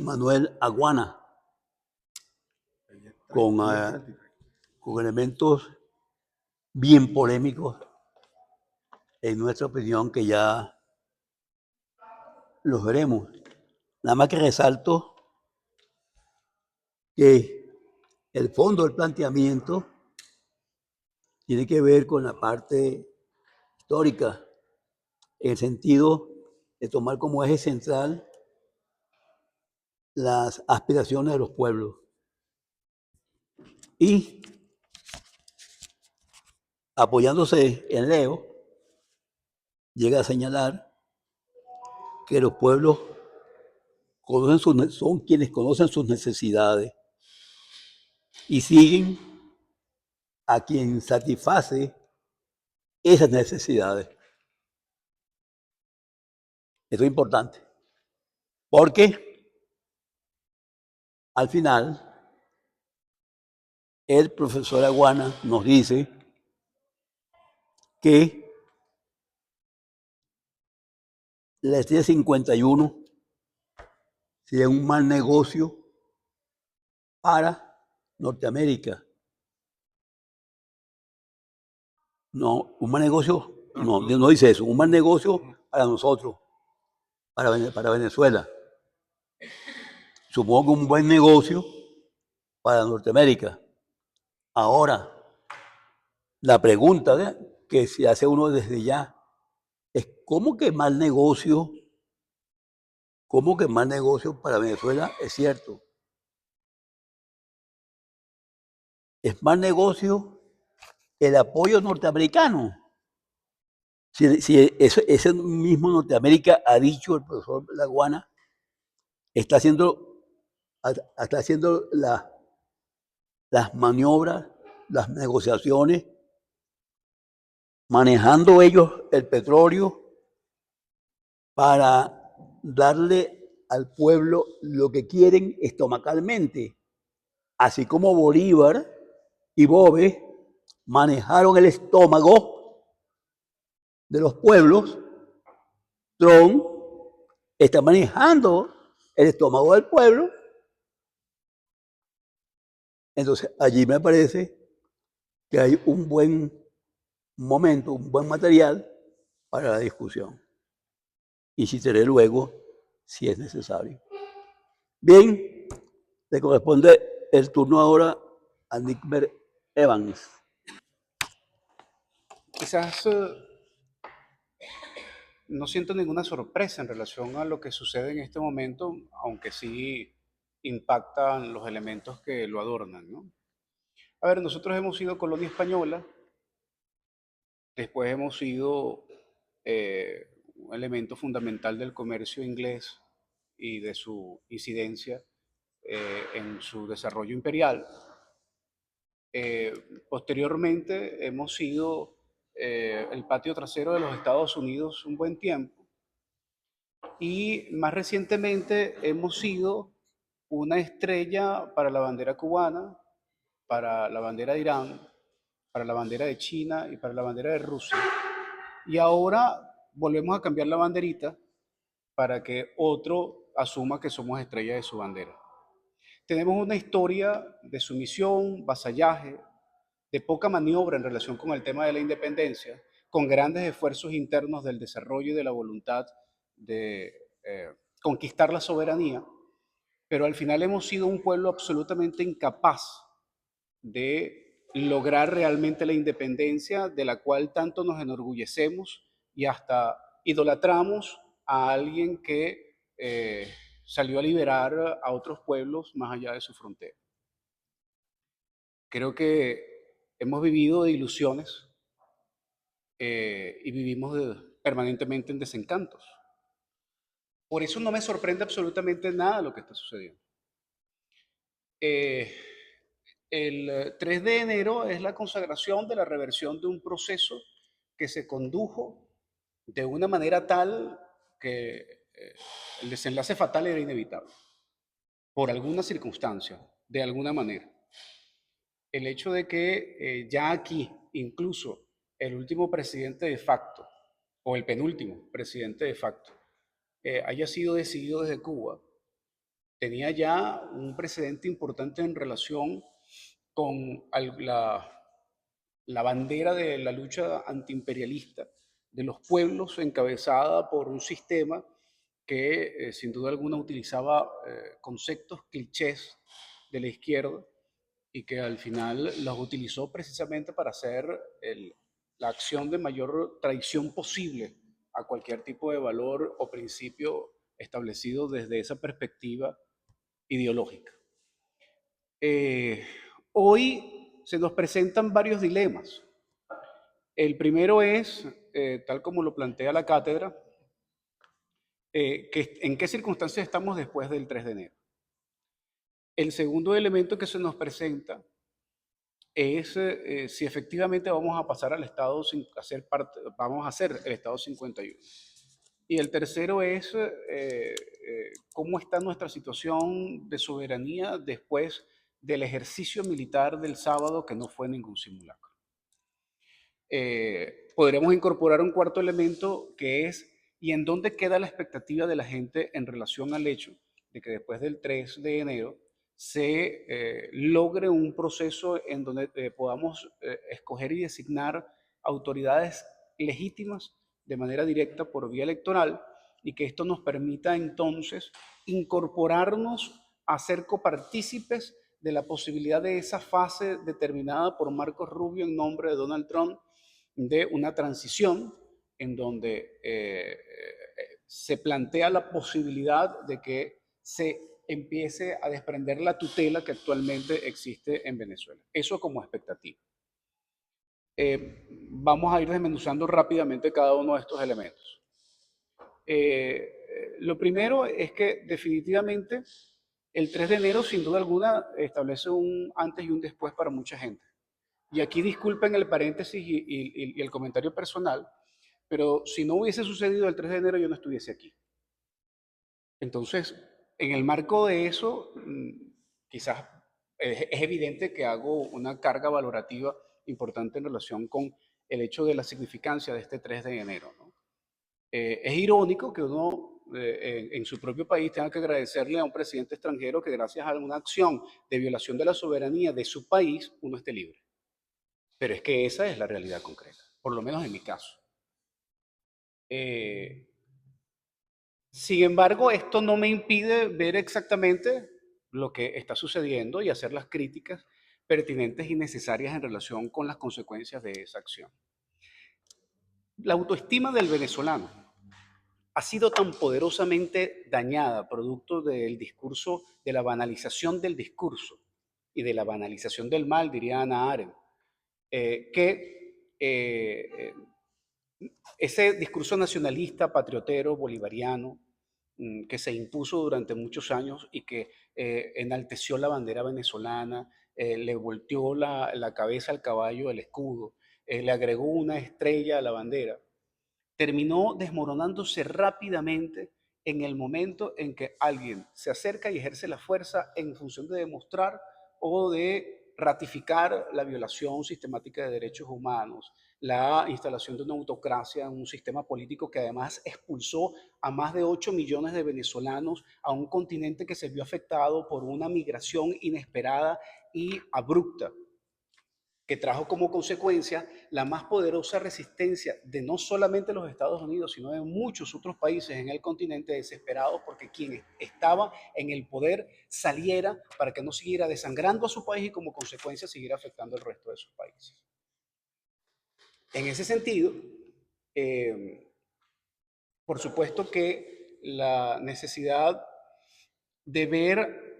Manuel Aguana, con elementos bien polémicos, en nuestra opinión, que ya los veremos. Nada más que resalto que el fondo del planteamiento tiene que ver con la parte histórica, en el sentido de tomar como eje central las aspiraciones de los pueblos. Y apoyándose en Leo, llega a señalar que los pueblos son quienes conocen sus necesidades y siguen a quien satisface esas necesidades. Esto es importante, porque al final el profesor Aguana nos dice que la estrella 51 sería un mal negocio para Norteamérica. No, un mal negocio, no dice eso, un mal negocio para nosotros, para Venezuela. Supongo que un buen negocio para Norteamérica. Ahora, la pregunta que se hace uno desde ya es ¿cómo que mal negocio? ¿Cómo que mal negocio para Venezuela? Es cierto. Es mal negocio el apoyo norteamericano. Si ese mismo Norteamérica ha dicho el profesor Laguana, está haciendo las maniobras, las negociaciones, manejando ellos el petróleo para darle al pueblo lo que quieren estomacalmente, así como Bolívar y Boves manejaron el estómago de los pueblos. Trump está manejando el estómago del pueblo. Entonces, allí me parece que hay un buen momento, un buen material para la discusión. Y citaré luego si es necesario. Bien, le corresponde el turno ahora a Nickmer Evans. Quizás no siento ninguna sorpresa en relación a lo que sucede en este momento, aunque sí impactan los elementos que lo adornan, ¿no? A ver, nosotros hemos sido colonia española, después hemos sido un elemento fundamental del comercio inglés y de su incidencia en su desarrollo imperial. Posteriormente hemos sido el patio trasero de los Estados Unidos un buen tiempo y más recientemente hemos sido una estrella para la bandera cubana, para la bandera de Irán, para la bandera de China y para la bandera de Rusia. Y ahora volvemos a cambiar la banderita para que otro asuma que somos estrella de su bandera. Tenemos una historia de sumisión, vasallaje, de poca maniobra en relación con el tema de la independencia, con grandes esfuerzos internos del desarrollo y de la voluntad de conquistar la soberanía, pero al final hemos sido un pueblo absolutamente incapaz de lograr realmente la independencia de la cual tanto nos enorgullecemos y hasta idolatramos a alguien que salió a liberar a otros pueblos más allá de su frontera. Creo que hemos vivido de ilusiones y vivimos permanentemente en desencantos. Por eso no me sorprende absolutamente nada lo que está sucediendo. El 3 de enero es la consagración de la reversión de un proceso que se condujo de una manera tal que el desenlace fatal era inevitable, por alguna circunstancia, de alguna manera. El hecho de que ya aquí, incluso el último presidente de facto, o el penúltimo presidente de facto, haya sido decidido desde Cuba, tenía ya un precedente importante en relación con la bandera de la lucha antiimperialista de los pueblos, encabezada por un sistema que sin duda alguna utilizaba conceptos clichés de la izquierda y que al final los utilizó precisamente para hacer la acción de mayor traición posible a cualquier tipo de valor o principio establecido desde esa perspectiva ideológica. Eh, Hoy se nos presentan varios dilemas. El primero es, tal como lo plantea la cátedra, en qué circunstancias estamos después del 3 de enero. El segundo elemento que se nos presenta es si efectivamente vamos a pasar al Estado, vamos a hacer el Estado 51. Y el tercero es cómo está nuestra situación de soberanía después del ejercicio militar del sábado, que no fue ningún simulacro. Podríamos incorporar un cuarto elemento que es, ¿y en dónde queda la expectativa de la gente en relación al hecho de que después del 3 de enero se logre un proceso en donde podamos escoger y designar autoridades legítimas de manera directa por vía electoral y que esto nos permita entonces incorporarnos a ser copartícipes de la posibilidad de esa fase determinada por Marcos Rubio en nombre de Donald Trump de una transición en donde se plantea la posibilidad de que se empiece a desprender la tutela que actualmente existe en Venezuela. Eso como expectativa. Vamos a ir desmenuzando rápidamente cada uno de estos elementos. Lo primero es que definitivamente el 3 de enero sin duda alguna establece un antes y un después para mucha gente. Y aquí disculpen el paréntesis y el comentario personal, pero si no hubiese sucedido el 3 de enero yo no estuviese aquí. Entonces, en el marco de eso, quizás es evidente que hago una carga valorativa importante en relación con el hecho de la significancia de este 3 de enero, ¿no? Es irónico que uno en su propio país tenga que agradecerle a un presidente extranjero que gracias a una acción de violación de la soberanía de su país uno esté libre. Pero es que esa es la realidad concreta, por lo menos en mi caso. Eh, Sin embargo, esto no me impide ver exactamente lo que está sucediendo y hacer las críticas pertinentes y necesarias en relación con las consecuencias de esa acción. La autoestima del venezolano ha sido tan poderosamente dañada producto del discurso, de la banalización del discurso y de la banalización del mal, diría Ana Arendt, que ese discurso nacionalista, patriotero, bolivariano, que se impuso durante muchos años y que enalteció la bandera venezolana, le volteó la cabeza al caballo, el escudo, le agregó una estrella a la bandera, terminó desmoronándose rápidamente en el momento en que alguien se acerca y ejerce la fuerza en función de demostrar o de ratificar la violación sistemática de derechos humanos, la instalación de una autocracia en un sistema político que además expulsó a más de 8 millones de venezolanos a un continente que se vio afectado por una migración inesperada y abrupta que trajo como consecuencia la más poderosa resistencia de no solamente los Estados Unidos, sino de muchos otros países en el continente desesperados porque quien estaba en el poder saliera para que no siguiera desangrando a su país y como consecuencia siguiera afectando al resto de sus países. En ese sentido, eh, por supuesto que la necesidad de ver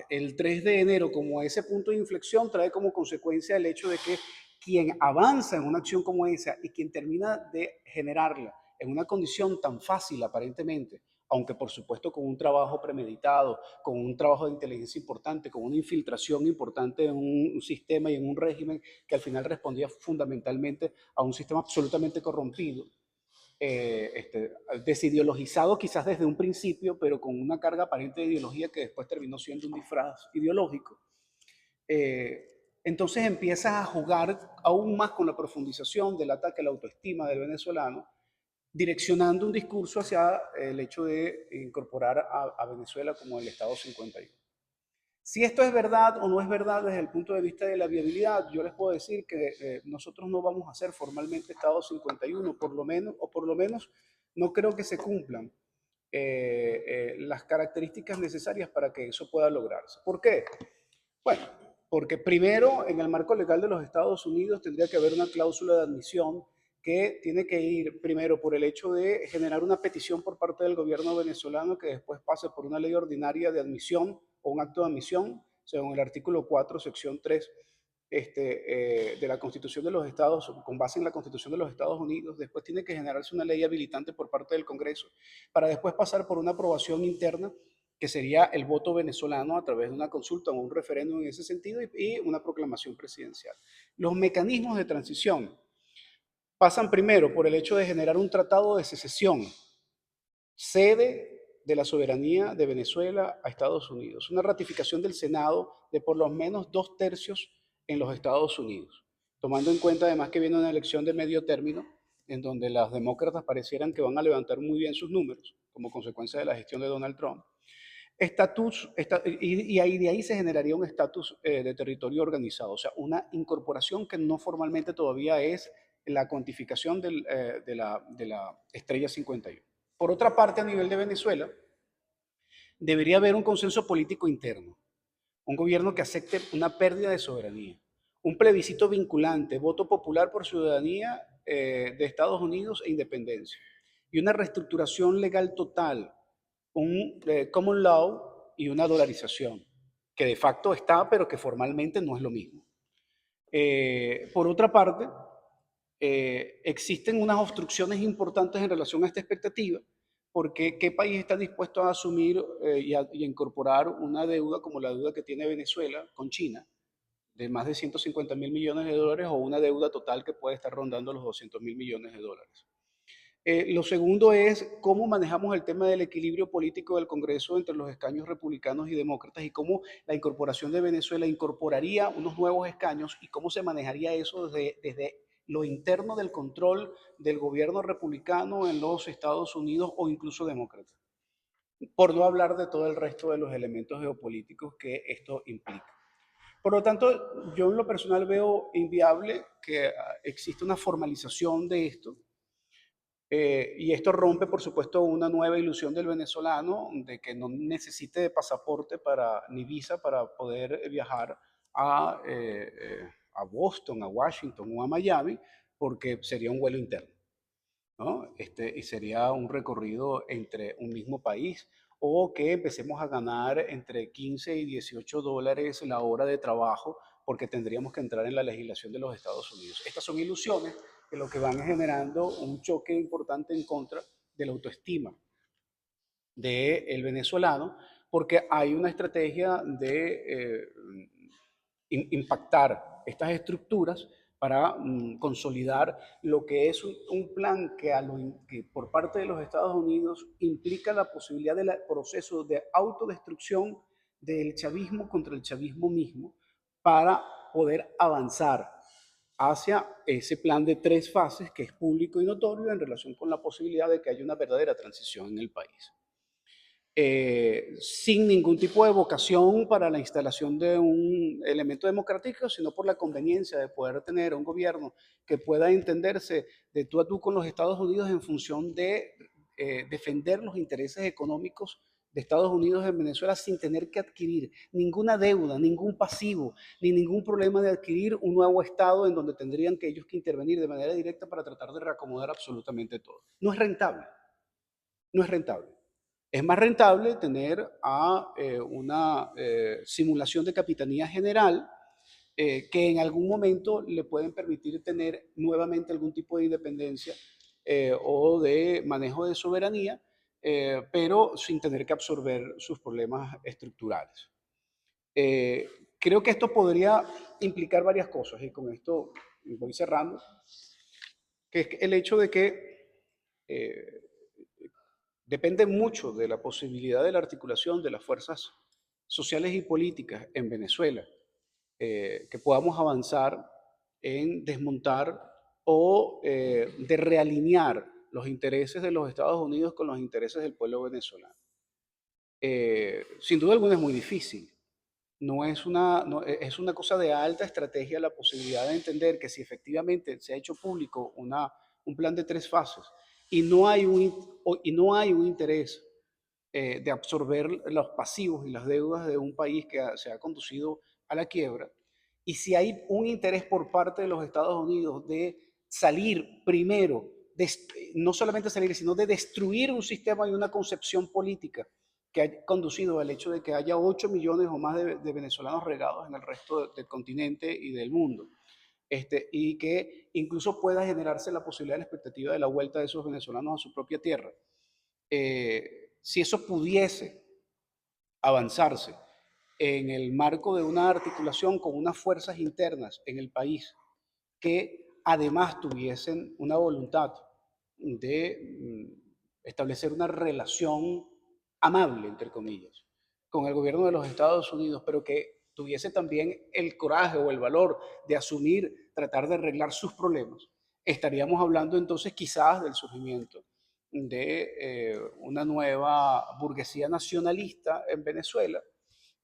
el 3 de enero como ese punto de inflexión trae como consecuencia el hecho de que quien avanza en una acción como esa y quien termina de generarla en una condición tan fácil aparentemente, aunque por supuesto con un trabajo premeditado, con un trabajo de inteligencia importante, con una infiltración importante en un sistema y en un régimen que al final respondía fundamentalmente a un sistema absolutamente corrompido, desideologizado quizás desde un principio, pero con una carga aparente de ideología que después terminó siendo un disfraz ideológico. Entonces empiezas a jugar aún más con la profundización del ataque a la autoestima del venezolano direccionando un discurso hacia el hecho de incorporar a Venezuela como el Estado 51. Si esto es verdad o no es verdad desde el punto de vista de la viabilidad, yo les puedo decir que nosotros no vamos a ser formalmente Estado 51, por lo menos, o por lo menos no creo que se cumplan las características necesarias para que eso pueda lograrse. ¿Por qué? Bueno, porque primero, en el marco legal de los Estados Unidos tendría que haber una cláusula de admisión que tiene que ir primero por el hecho de generar una petición por parte del gobierno venezolano que después pase por una ley ordinaria de admisión o un acto de admisión, según el artículo 4, sección 3 de la Constitución de los Estados, con base en la Constitución de los Estados Unidos. Después tiene que generarse una ley habilitante por parte del Congreso para después pasar por una aprobación interna que sería el voto venezolano a través de una consulta o un referéndum en ese sentido y una proclamación presidencial. Los mecanismos de transición pasan primero por el hecho de generar un tratado de secesión, sede de la soberanía de Venezuela a Estados Unidos, una ratificación del Senado de por lo menos 2/3 en los Estados Unidos, tomando en cuenta además que viene una elección de medio término en donde los demócratas parecieran que van a levantar muy bien sus números como consecuencia de la gestión de Donald Trump. Y de ahí se generaría un estatus de territorio organizado, o sea, una incorporación que no formalmente todavía es la cuantificación de la estrella 51. Por otra parte, a nivel de Venezuela, debería haber un consenso político interno, un gobierno que acepte una pérdida de soberanía, un plebiscito vinculante, voto popular por ciudadanía de Estados Unidos e independencia, y una reestructuración legal total, un common law y una dolarización, que de facto está, pero que formalmente no es lo mismo. Por otra parte, existen unas obstrucciones importantes en relación a esta expectativa, porque ¿qué país está dispuesto a asumir y a incorporar una deuda como la deuda que tiene Venezuela con China, de más de 150.000 millones de dólares o una deuda total que puede estar rondando los 200.000 millones de dólares? Lo segundo es cómo manejamos el tema del equilibrio político del Congreso entre los escaños republicanos y demócratas y cómo la incorporación de Venezuela incorporaría unos nuevos escaños y cómo se manejaría eso desde lo interno del control del gobierno republicano en los Estados Unidos o incluso demócrata. Por no hablar de todo el resto de los elementos geopolíticos que esto implica. Por lo tanto, yo en lo personal veo inviable que exista una formalización de esto. Y esto rompe, por supuesto, una nueva ilusión del venezolano de que no necesite de pasaporte ni visa para poder viajar a Boston, a Washington o a Miami, porque sería un vuelo interno, ¿no? Y sería un recorrido entre un mismo país, o que empecemos a ganar entre 15 y 18 dólares la hora de trabajo, porque tendríamos que entrar en la legislación de los Estados Unidos. Estas son ilusiones que lo que van generando un choque importante en contra de la autoestima del venezolano, porque hay una estrategia de impactar estas estructuras para consolidar lo que es un plan que por parte de los Estados Unidos implica la posibilidad del proceso de autodestrucción del chavismo contra el chavismo mismo para poder avanzar hacia ese plan de 3 fases que es público y notorio en relación con la posibilidad de que haya una verdadera transición en el país. Sin ningún tipo de vocación para la instalación de un elemento democrático, sino por la conveniencia de poder tener un gobierno que pueda entenderse de tú a tú con los Estados Unidos en función de defender los intereses económicos de Estados Unidos en Venezuela sin tener que adquirir ninguna deuda, ningún pasivo, ni ningún problema de adquirir un nuevo Estado en donde tendrían que ellos que intervenir de manera directa para tratar de reacomodar absolutamente todo. No es rentable, no es rentable. Es más rentable tener una simulación de capitanía general que en algún momento le pueden permitir tener nuevamente algún tipo de independencia o de manejo de soberanía, pero sin tener que absorber sus problemas estructurales. Eh, Creo que esto podría implicar varias cosas y con esto voy cerrando, que es el hecho de que eh, depende mucho de la posibilidad de la articulación de las fuerzas sociales y políticas en Venezuela, que podamos avanzar en desmontar o de realinear los intereses de los Estados Unidos con los intereses del pueblo venezolano. Sin duda alguna es muy difícil. Es una cosa de alta estrategia la posibilidad de entender que si efectivamente se ha hecho público un plan de 3 fases y y no hay un interés de absorber los pasivos y las deudas de un país que se ha conducido a la quiebra, y si hay un interés por parte de los Estados Unidos de salir primero, no solamente salir, sino de destruir un sistema y una concepción política que ha conducido al hecho de que haya 8 millones o más de venezolanos regados en el resto del continente y del mundo. Y que incluso pueda generarse la posibilidad, la expectativa de la vuelta de esos venezolanos a su propia tierra. Si eso pudiese avanzarse en el marco de una articulación con unas fuerzas internas en el país que además tuviesen una voluntad de establecer una relación amable, entre comillas, con el gobierno de los Estados Unidos, pero que tuviese también el coraje o el valor de asumir, tratar de arreglar sus problemas, estaríamos hablando entonces quizás del surgimiento de una nueva burguesía nacionalista en Venezuela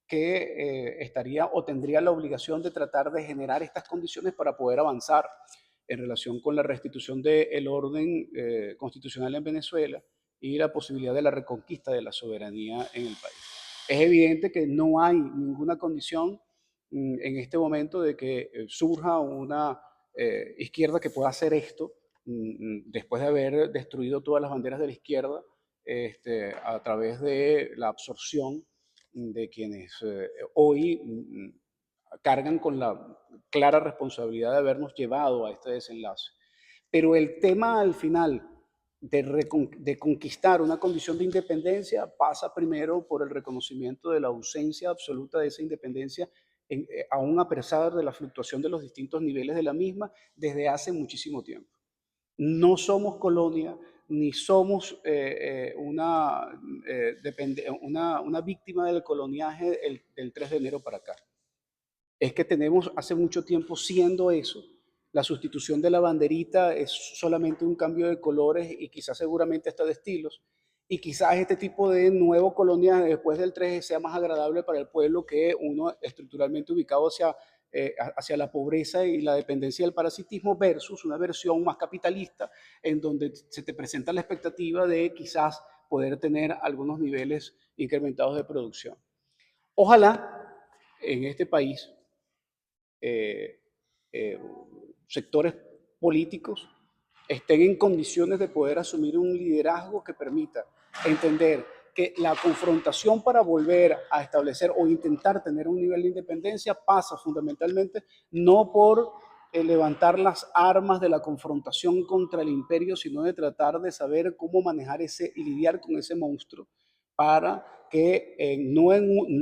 que estaría o tendría la obligación de tratar de generar estas condiciones para poder avanzar en relación con la restitución del orden constitucional en Venezuela y la posibilidad de la reconquista de la soberanía en el país. Es evidente que no hay ninguna condición en este momento de que surja una izquierda que pueda hacer esto después de haber destruido todas las banderas de la izquierda a través de la absorción de quienes hoy cargan con la clara responsabilidad de habernos llevado a este desenlace. Pero el tema al final de conquistar una condición de independencia pasa primero por el reconocimiento de la ausencia absoluta de esa independencia, aún a pesar de la fluctuación de los distintos niveles de la misma desde hace muchísimo tiempo. No somos colonia, ni somos una víctima del coloniaje del 3 de enero para acá. Es que tenemos hace mucho tiempo siendo eso. La sustitución de la banderita es solamente un cambio de colores y quizás seguramente hasta de estilos. Y quizás este tipo de nuevo coloniaje después del 3 sea más agradable para el pueblo que uno estructuralmente ubicado hacia la pobreza y la dependencia del parasitismo versus una versión más capitalista en donde se te presenta la expectativa de quizás poder tener algunos niveles incrementados de producción. Ojalá en este país eh, eh, sectores políticos estén en condiciones de poder asumir un liderazgo que permita entender que la confrontación para volver a establecer o intentar tener un nivel de independencia pasa fundamentalmente no por levantar las armas de la confrontación contra el imperio, sino de tratar de saber cómo manejar ese y lidiar con ese monstruo para que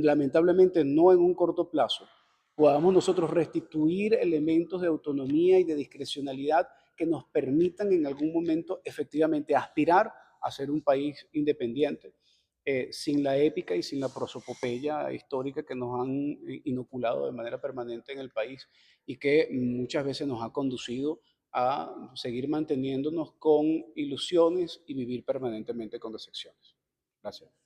lamentablemente no en un corto plazo podamos nosotros restituir elementos de autonomía y de discrecionalidad que nos permitan en algún momento efectivamente aspirar a ser un país independiente, sin la épica y sin la prosopopeya histórica que nos han inoculado de manera permanente en el país y que muchas veces nos ha conducido a seguir manteniéndonos con ilusiones y vivir permanentemente con decepciones. Gracias.